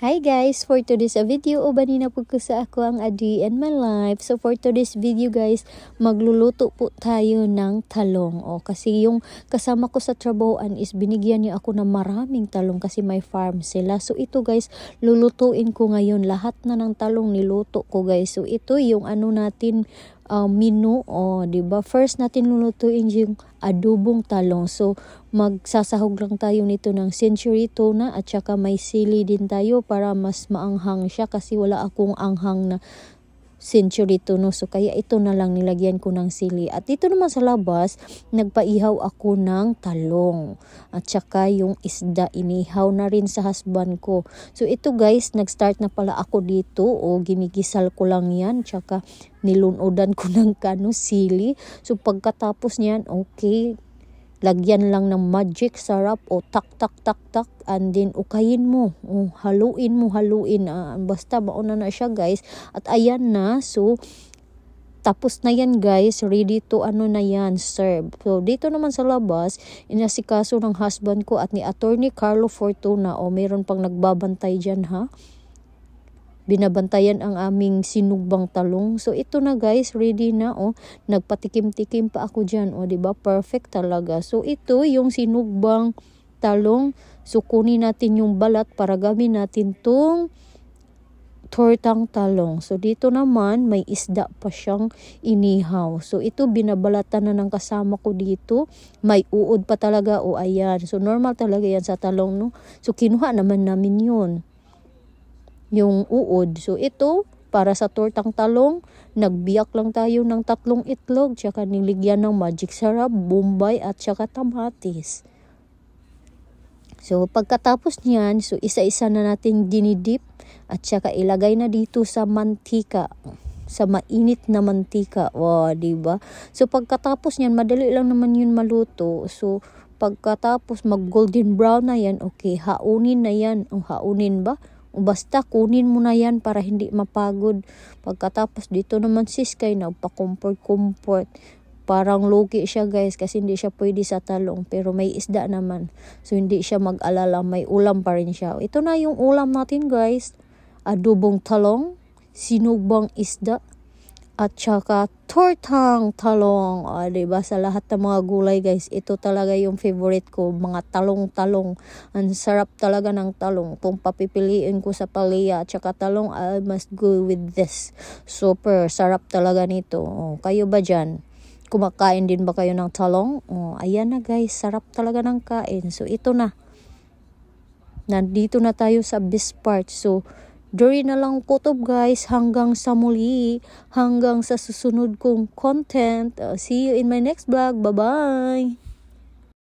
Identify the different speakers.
Speaker 1: Hi guys, for today's video, ubanin na po ko sa ako ang Adi and my life. So for today's video guys, magluluto po tayo ng talong. Kasi yung kasama ko sa trabahoan is binigyan niya ako ng maraming talong kasi may farm sila. So ito guys, lulutuin ko ngayon. Lahat na ng talong niluto ko guys. So ito yung natin menu, diba? First natin lulutuin yung adobong talong. So magsasahog lang tayo nito ng century tuna at saka may sili din tayo para mas maanghang siya kasi wala akong anghang na century tuna. So kaya ito na lang nilagyan ko ng sili. At dito naman sa labas, nagpaihaw ako ng talong. At saka yung isda, inihaw na rin sa husband ko. So ito guys, nag-start na pala ako dito. Ginigisal ko lang yan. Tsaka nilunodan ko ng sili. So pagkatapos niyan, okay, lagyan lang ng magic sarap tak and then ukayin mo, haluin. Basta mauna na siya guys. At ayan na, so tapos na yan guys, ready to na yan, serve. So dito naman sa labas, inasikaso ng husband ko at ni Attorney Carlo Fortuna. Meron pang nagbabantay dyan ha. Binabantayan ang aming sinugbang talong. So ito na guys, ready na nagpatikim-tikim pa ako diyan, diba? Perfect talaga. So ito yung sinugbang talong. So kunin natin yung balat para gawin natin tong tortang talong. So dito naman may isda pa siyang inihaw. So ito binabalatan na ng kasama ko dito. May uod pa talaga ayan. So normal talaga yan sa talong, no? So kinuha naman namin yun, yung uod. So ito, para sa tortang talong, nagbiyak lang tayo ng 3 itlog, tsaka niligyan ng magic sarap, bombay, at tsaka tamatis. So pagkatapos niyan, so isa-isa na natin dinidip, at tsaka ilagay na dito sa mantika, sa mainit na mantika. Diba? So pagkatapos niyan, madali lang naman yun maluto. So pagkatapos mag golden brown na yan, okay, haunin na yan. Haunin ba? Basta kunin mo na yan para hindi mapagod. Pagkatapos dito naman siskay, nagpa-comfort. Parang lugi siya guys kasi hindi siya pwede sa talong. Pero may isda naman. So hindi siya mag-alala, may ulam pa rin siya. Ito na yung ulam natin guys. Adobong talong, sinugbang isda, at saka tortang talong. Diba? Sa lahat ng mga gulay guys, ito talaga yung favorite ko. Mga talong-talong. Ang sarap talaga ng talong. Kung papipiliin ko sa palaya at saka talong, I must go with this. Super sarap talaga nito. Kayo ba dyan? Kumakain din ba kayo ng talong? Ayan na guys, sarap talaga ng kain. So ito na. Nandito na tayo sa best part. So Duri na lang kutob guys, hanggang sa muli, hanggang sa susunod kong content. See you in my next vlog. Bye-bye!